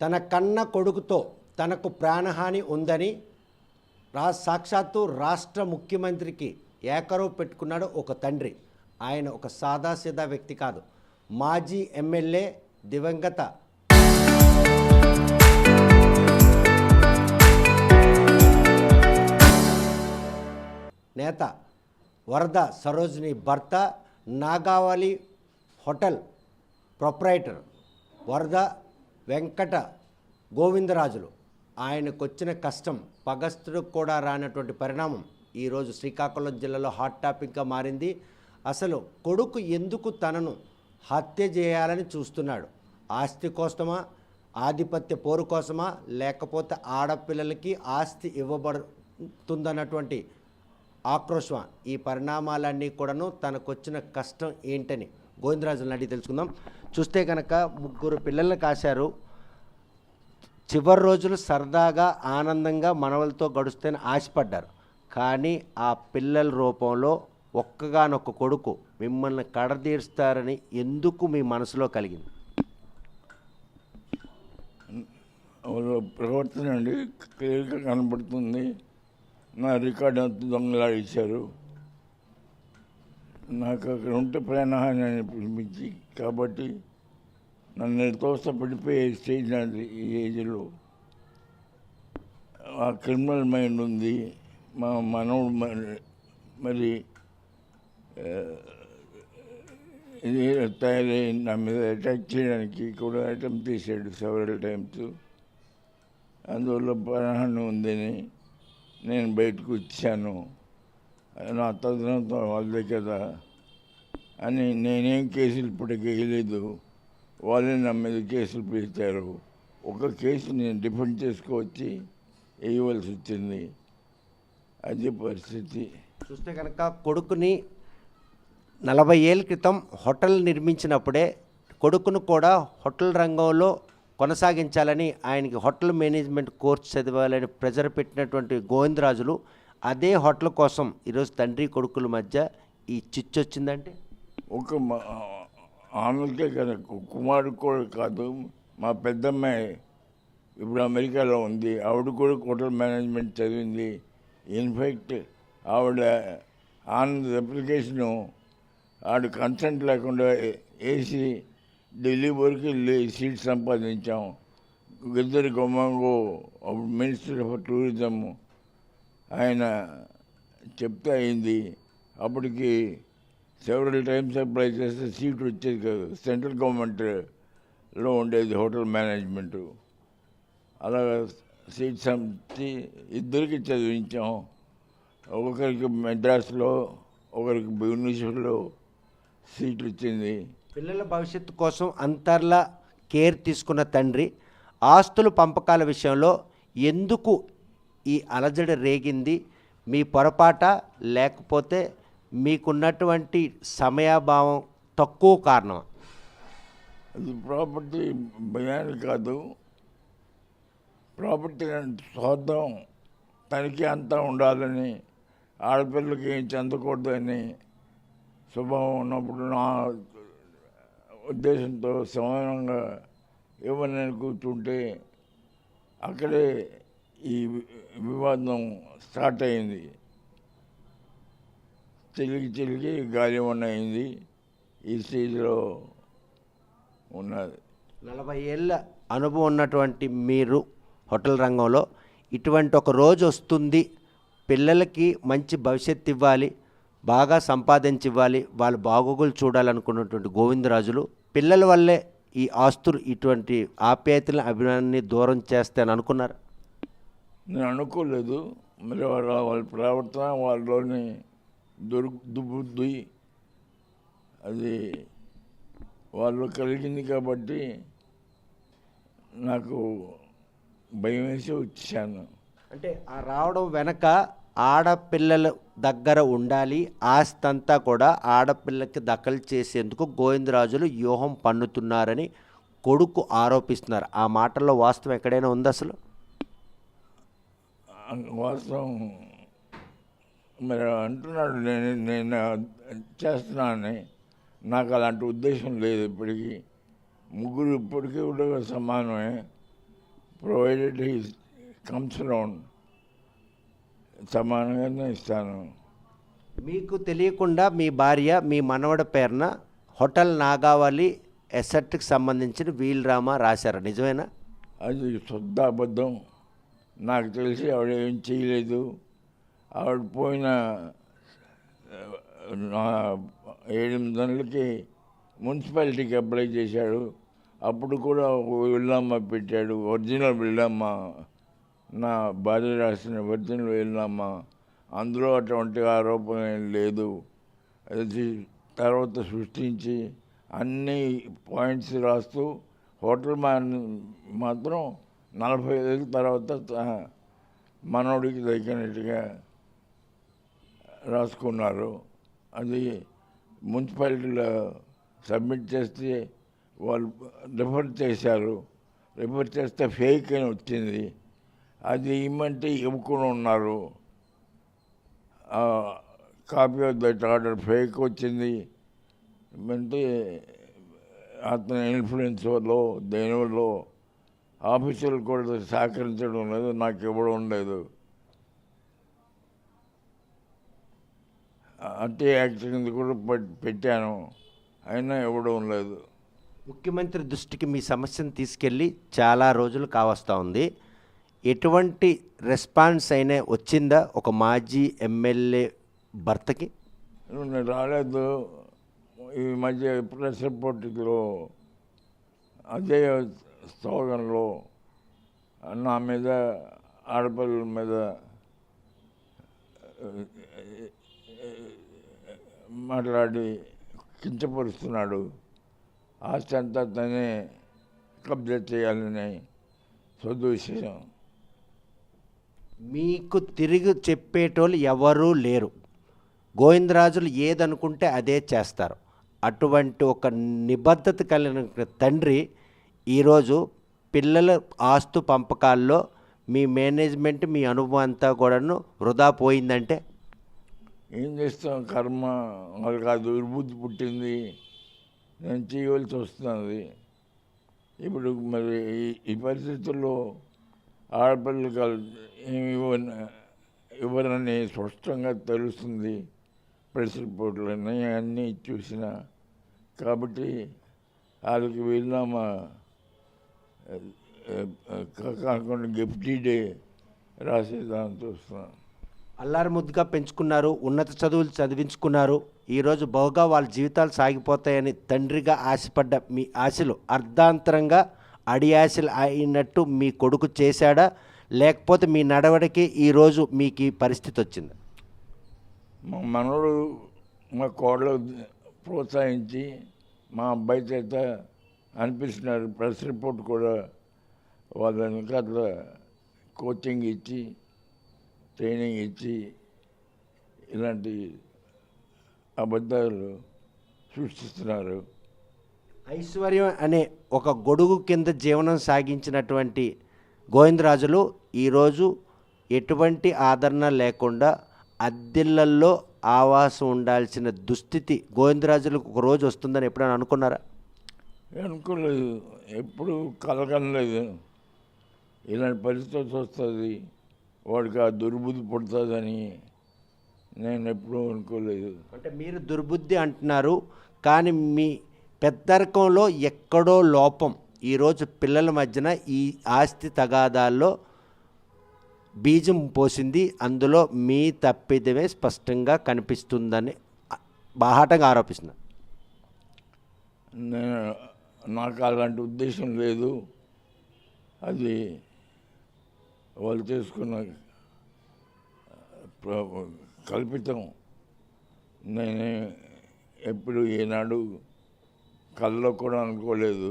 తన కన్న కొడుకుతో తనకు ప్రాణహాని ఉందని సాక్షాత్తు రాష్ట్ర ముఖ్యమంత్రికి ఏకరవు పెట్టుకున్నాడు ఒక తండ్రి. ఆయన ఒక సాదాసీదా వ్యక్తి కాదు, మాజీ ఎమ్మెల్యే దివంగత నేత వరద సరోజిని భర్త, నాగావళి హోటల్ ప్రొప్రైటర్ వరద వెంకట గోవిందరాజులు. ఆయనకు వచ్చిన కష్టం పగస్తుడికి కూడా రానటువంటి పరిణామం ఈరోజు శ్రీకాకుళం జిల్లాలో హాట్ టాపిక్గా మారింది. అసలు కొడుకు ఎందుకు తనను హత్య చేయాలని చూస్తున్నాడు? ఆస్తి కోసమా, ఆధిపత్య పోరు కోసమా, లేకపోతే ఆడపిల్లలకి ఆస్తి ఇవ్వబడుతుందన్నటువంటి ఆక్రోశమా? ఈ పరిణామాలన్నీ కూడాను తనకొచ్చిన కష్టం ఏంటని గోవిందరాజులను అడిగి తెలుసుకుందాం. చూస్తే కనుక 3 పిల్లల్ని కాశారు. చివరి రోజులు సరదాగా ఆనందంగా మనవలతో గడుస్తేనే ఆశపడ్డారు. కానీ ఆ పిల్లల రూపంలో ఒక్కగానొక్క కొడుకు మిమ్మల్ని కడదీరుస్తారని ఎందుకు మీ మనసులో కలిగింది? ప్రవర్తన అండి క్లియర్గా కనబడుతుంది. నా రికార్డు అంతా దొంగలాడించారు. నాకు అక్కడ ఉంటే ప్రాణహాని అనిపించి కాబట్టి నన్ను తోస్త పడిపోయే స్టేజ్ నాది. ఈ ఏజ్లో ఆ క్రిమినల్ మైండ్ ఉంది. మా మనవుడు మరి ఇది తయారై నా మీద అటాక్ చేయడానికి కూడా అటెంప్ట్ చేశాడు సెవరల్ టైమ్స్. అందువల్ల ప్రాణహాని ఉందని నేను బయటకు వచ్చాను. నా తదనంతరం వాళ్ళే కదా అని నేనేం కేసులు ఇప్పటికీ వేయలేదు. వాళ్ళే నా మీద కేసులు పెట్టారు. ఒక కేసు నేను డిఫెండ్ చేసుకువచ్చి వేయవలసి వచ్చింది. అది పరిస్థితి. చూస్తే కనుక కొడుకుని 40 ఏళ్ళ క్రితం హోటల్ నిర్మించినప్పుడే కొడుకును కూడా హోటల్ రంగంలో కొనసాగించాలని, ఆయనకి హోటల్ మేనేజ్మెంట్ కోర్స్ చదవాలని ప్రెజర్ పెట్టినటువంటి గోవిందరాజులు అదే హోటల్ కోసం ఈరోజు తండ్రి కొడుకుల మధ్య ఈ చిచ్చు వచ్చిందంటే ఒక ఆమెకే కదా, కుమారుడు కూడా కాదు. మా పెద్దమ్మాయి ఇప్పుడు అమెరికాలో ఉంది. ఆవిడ కూడా హోటల్ మేనేజ్మెంట్ చదివింది. ఇన్ఫ్యాక్ట్ ఆవిడ ఆనంద్ అప్లికేషను ఆవిడ కన్సెంట్ లేకుండా వేసి ఢిల్లీ వరకు వెళ్ళి సీట్ సంపాదించాం. ఇద్దరు గొమ్మంగో అప్పుడు మినిస్టర్ ఆఫ్ టూరిజం ఆయన చెప్తే అయింది. అప్పటికి సెవరల్ టైమ్స్ అప్లై చేస్తే సీట్ వచ్చేది కాదు. సెంట్రల్ గవర్నమెంట్లో ఉండేది హోటల్ మేనేజ్మెంటు. అలా సీట్ సంచి ఇద్దరికి చదివించాం. ఒకరికి మెడ్రాస్లో, ఒకరికి భువనేశ్వర్లో సీట్ వచ్చింది. పిల్లల భవిష్యత్తు కోసం అంతర్లా కేర్ తీసుకున్న తండ్రి ఆస్తుల పంపకాల విషయంలో ఎందుకు ఈ అలజడి రేగింది? మీ పొరపాట, లేకపోతే మీకున్నటువంటి సమయాభావం తక్కువ కారణం? అది ప్రాపర్టీ భయాన్ని కాదు. ప్రాపర్టీ స్వార్థం తనకి అంతా ఉండాలని, ఆడపిల్లలకి ఏం చెందకూడదని స్వభావం ఉన్నప్పుడు నా ఉద్దేశంతో సమానంగా ఇవ్వని కూర్చుంటే అక్కడే ఈ వివాదం స్టార్ట్ అయింది. చిలికి గాలి అయింది. ఈ స్టేజ్లో ఉన్నది. 40 ఏళ్ళ అనుభవం ఉన్నటువంటి మీరు హోటల్ రంగంలో ఇటువంటి ఒక రోజు వస్తుంది, పిల్లలకి మంచి భవిష్యత్తు ఇవ్వాలి, బాగా సంపాదించి ఇవ్వాలి, వాళ్ళు బాగోగులు చూడాలనుకున్నటువంటి గోవిందరాజులు పిల్లల వల్లే ఈ ఆస్తులు ఇటువంటి ఆప్యాయతలను అభిమానాన్ని దూరం చేస్తానని అనుకున్నారు? నేను అనుకోలేదు. మరి వాళ్ళ ప్రవర్తన వాళ్ళలోని దుబుద్ధి అది వాళ్ళు కలిగింది కాబట్టి నాకు భయం వేసి వచ్చాను. అంటే ఆ రావడం వెనక ఆడపిల్లల దగ్గర ఉండాలి, ఆస్తి అంతా కూడా ఆడపిల్లకి దఖలు చేసేందుకు గోవిందరాజులు వ్యూహం పన్నుతున్నారని కొడుకు ఆరోపిస్తున్నారు. ఆ మాటల్లో వాస్తవం ఎక్కడైనా ఉంది? అసలు వాస్తవం మరి అంటున్నాడు, నేను చేస్తున్నానని. నాకు అలాంటి ఉద్దేశం లేదు. ఇప్పటికీ ముగ్గురు ఇప్పటికీ కూడా సమానమే. ప్రొవైడెడ్ హీ కమ్స్ అరౌండ్ సమానంగానే ఇస్తాను. మీకు తెలియకుండా మీ భార్య మీ మనవడ పేరున హోటల్ నాగావళి ఎసెట్కి సంబంధించిన వీలునామా రాశారు, నిజమేనా? అది శుద్ధ అబద్ధం. నాకు తెలిసి ఆవిడ ఏం చేయలేదు. ఆవిడ పోయిన 7-8 నెలలకి మున్సిపాలిటీకి అప్లై చేశాడు. అప్పుడు కూడా ఒక వీలునామా పెట్టాడు, ఒరిజినల్ వీలునామా, నా భార్య రాసిన ఒరిజినల్ వీలునామా. అందులో అటువంటి ఆరోపణ ఏం లేదు. అది తర్వాత సృష్టించి అన్ని పాయింట్స్ రాస్తూ హోటల్ మాత్రం 45 తర్వాత మనోడికి దక్కినట్టుగా రాసుకున్నారు. అది మున్సిపాలిటీలో సబ్మిట్ చేస్తే వాళ్ళు రిఫర్ చేశారు. రిఫర్ చేస్తే ఫేక్ అని వచ్చింది. అది ఇమ్మంటే ఇవ్వకుండా ఉన్నారు. Copy of that order fake వచ్చింది. అంటే అతని ఇన్ఫ్లుయెన్స్ వల్ల దేనివల్ల ఆఫీసులు కూడా సహకరించడం లేదు, నాకు ఇవ్వడం లేదు. అంటే యాక్ట్ కింద కూడా పెట్టాను, అయినా ఇవ్వడం లేదు. ముఖ్యమంత్రి దృష్టికి మీ సమస్యను తీసుకెళ్ళి చాలా రోజులు కావస్తూ ఉంది. ఎటువంటి రెస్పాన్స్ అయినా వచ్చిందా ఒక మాజీ ఎమ్మెల్యే భర్తకి? నేను రాలేదు. ఈ మధ్య ప్రెస్ రిపోర్ట్లో అదే స్లోగన్లో నా మీద, ఆడపిల్లల మీద మాట్లాడి కించపరుస్తున్నాడు. ఆస్తి అంతా తనే కబ్జా చేయాలని సదుద్దేశం. మీకు తిరిగి చెప్పేటోళ్ళు ఎవరూ లేరు. గోవిందరాజులు ఏదనుకుంటే అదే చేస్తారు. అటువంటి ఒక నిబద్ధత కలిగిన తండ్రి ఈరోజు పిల్లల ఆస్తు పంపకాల్లో మీ మేనేజ్మెంట్, మీ అనుభవం అంతా కూడాను వృధా పోయిందంటే ఏం చేస్తాం? కర్మ, వాళ్ళకి ఆ దుర్బుద్ధి పుట్టింది, నేను చేయవలసి వస్తున్నది. ఇప్పుడు మరి ఈ పరిస్థితుల్లో ఆడపిల్లలు ఏమి ఇవ్వరని స్పష్టంగా తెలుస్తుంది. ప్రెస్ రిపోర్ట్లు అన్నీ చూసిన కాబట్టి వాళ్ళకి వీలునామా కాకుండా గిఫ్ట్ డే రాసేదాన్ని చూస్తున్నాను. అల్లారు ముద్దుగా పెంచుకున్నారు, ఉన్నత చదువులు చదివించుకున్నారు. ఈరోజు బహుగా వాళ్ళ జీవితాలు సాగిపోతాయని తండ్రిగా ఆశపడ్డ మీ ఆశలు అర్ధాంతరంగా అడియాశలు అయినట్టు మీ కొడుకు చేశాడా, లేకపోతే మీ నడవడికి ఈరోజు మీకు ఈ పరిస్థితి వచ్చిందా? మా మనవడు మా కోడలు ప్రోత్సహించి మా అబ్బాయి చేత అనిపిస్తున్నారు. ప్రెస్ రిపోర్ట్ కూడా వాళ్ళని అట్లా కోచింగ్ ఇచ్చి, ట్రైనింగ్ ఇచ్చి ఇలాంటి అబద్ధాలు సృష్టిస్తున్నారు. ఐశ్వర్యం అనే ఒక గొడుగు కింద జీవనం సాగించినటువంటి గోవిందరాజులు ఈరోజు ఎటువంటి ఆదరణ లేకుండా అద్దెళ్లల్లో ఆవాసం ఉండాల్సిన దుస్థితి గోవిందరాజులకు ఒక రోజు వస్తుందని ఎప్పుడైనా అనుకున్నారా? అనుకోలేదు, ఎప్పుడు కలగనలేదు. ఇలాంటి పరిస్థితి వస్తుంది, వాడికి ఆ దుర్బుద్ధి పుడుతుందని నేను ఎప్పుడూ అనుకోలేదు. అంటే మీరు దుర్బుద్ధి అంటున్నారు, కానీ మీ పెద్దరికంలో ఎక్కడో లోపం ఈరోజు పిల్లల మధ్యన ఈ ఆస్తి తగాదాల్లో బీజం పోసింది. అందులో మీ తప్పిదమే స్పష్టంగా కనిపిస్తుందని బాహాటంగా ఆరోపిస్తున్నారు. నాకు అలాంటి ఉద్దేశం లేదు. అది వాళ్ళు చేసుకున్న కల్పితం. నేను ఎప్పుడు ఏనాడు కళ్ళలో కూడా అనుకోలేదు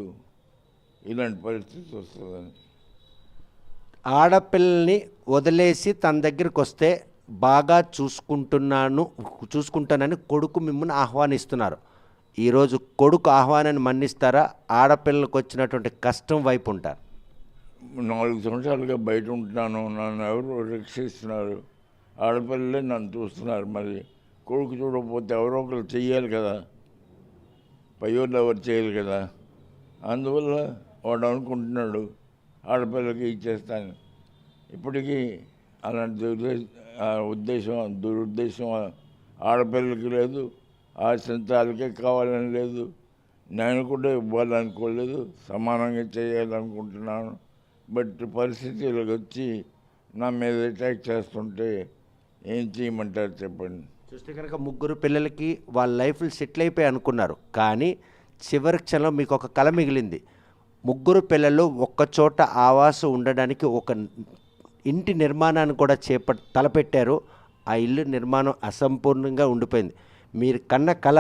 ఇలాంటి పరిస్థితి వస్తుందని. ఆడపిల్లల్ని వదిలేసి తన దగ్గరికి వస్తే బాగా చూసుకుంటానని కొడుకు మిమ్మల్ని ఆహ్వానిస్తున్నారు. ఈరోజు కొడుకు ఆహ్వానాన్ని మన్నిస్తారా? ఆడపిల్లలకు వచ్చినటువంటి కష్టం వైపు ఉంటారు. 4 సంవత్సరాలుగా బయట ఉంటున్నాను, నన్ను ఎవరు రక్షిస్తున్నారు? ఆడపిల్లలే నన్ను చూస్తున్నారు. మరి కొడుకు చూడకపోతే ఎవరో ఒకరు చెయ్యాలి కదా, పయ్యోళ్ళు ఎవరు చేయాలి కదా. అందువల్ల వాడు అనుకుంటున్నాడు ఆడపిల్లకి ఇచ్చేస్తాను. ఇప్పటికీ అలాంటి దురుద్దేశం ఆడపిల్లకి లేదు, ఆ సంతాలకే కావాలని లేదు, నేను కూడా ఇవ్వాలనుకోలేదు, సమానంగా చేయాలనుకుంటున్నాను. బట్ పరిస్థితులకు వచ్చి నా మీద అటాక్ చేస్తుంటే ఏం చేయమంటారు చెప్పండి. చూస్తే కనుక ముగ్గురు పిల్లలకి వాళ్ళ లైఫ్లు సెటిల్ అయిపోయి అనుకున్నారు, కానీ చివరి క్షణంలో మీకు ఒక కల మిగిలింది. ముగ్గురు పిల్లలు ఒక్కచోట ఆవాసం ఉండడానికి ఒక ఇంటి నిర్మాణాన్ని కూడా తలపెట్టారు. ఆ ఇల్లు నిర్మాణం అసంపూర్ణంగా ఉండిపోయింది. మీరు కన్న కల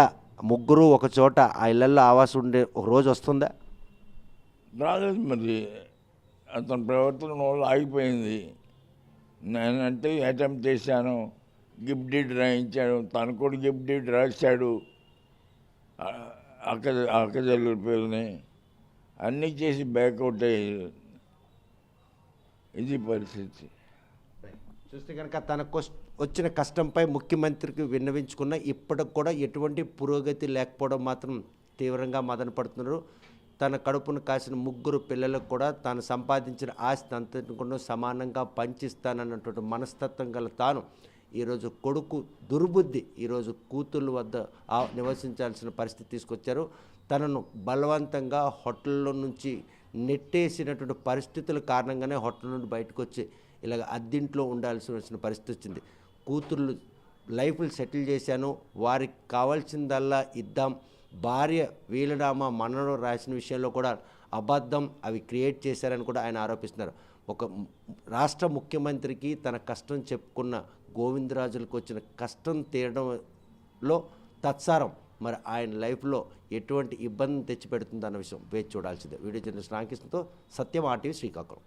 ముగ్గురు ఒక చోట ఆ ఇళ్లలో ఆవాసం ఉండే ఒక రోజు వస్తుందా? రాలేదు. మరి అతని ప్రవర్తన వల్ల ఆగిపోయింది. నేనంటే అటెంప్ట్ చేశాను, గిఫ్ట్ డీడ్ రాయించాడు, తను కూడా గిఫ్ట్ డీడ్ రాశాడు, అక్కజల్లుల పేరుని అన్నీ చేసి బ్యాక్అవుట్ అయ్యాడు. ఇది పరిస్థితి. చూస్తే కనుక తనకు వచ్చిన కష్టంపై ముఖ్యమంత్రికి విన్నవించుకున్న ఇప్పటికి కూడా ఎటువంటి పురోగతి లేకపోవడం మాత్రం తీవ్రంగా మదన పడుతున్నారు. తన కడుపును కాసిన ముగ్గురు పిల్లలకు కూడా తాను సంపాదించిన ఆస్తి అంతటిని కూడా సమానంగా పంచిస్తానన్నటువంటి మనస్తత్వం గల తాను ఈరోజు కొడుకు దుర్బుద్ధి ఈరోజు కూతుళ్ళ వద్ద నివసించాల్సిన పరిస్థితి తీసుకొచ్చారు. తనను బలవంతంగా హోటల్లో నుంచి నెట్టేసినటువంటి పరిస్థితుల కారణంగానే హోటల్ నుండి బయటకు వచ్చి ఇలాగ అద్దింట్లో ఉండాల్సి వచ్చిన పరిస్థితి వచ్చింది. కూతుళ్ళు లైఫ్లు సెటిల్ చేశాను, వారికి కావాల్సిందల్లా ఇద్దాం, భార్య వీలునామా మనలో రాసిన విషయంలో కూడా అబద్ధం, అవి క్రియేట్ చేశారని కూడా ఆయన ఆరోపిస్తున్నారు. ఒక రాష్ట్ర ముఖ్యమంత్రికి తన కష్టం చెప్పుకున్న గోవిందరాజులకు వచ్చిన కష్టం తీయడంలో తత్సారం మరి ఆయన లైఫ్లో ఎటువంటి ఇబ్బంది తెచ్చిపెడుతుందన్న విషయం వేచి చూడాల్సిందే. వీడియో జర్నలిస్ట్ రామకృష్ణతో సత్యం RTV శ్రీకాకుళం.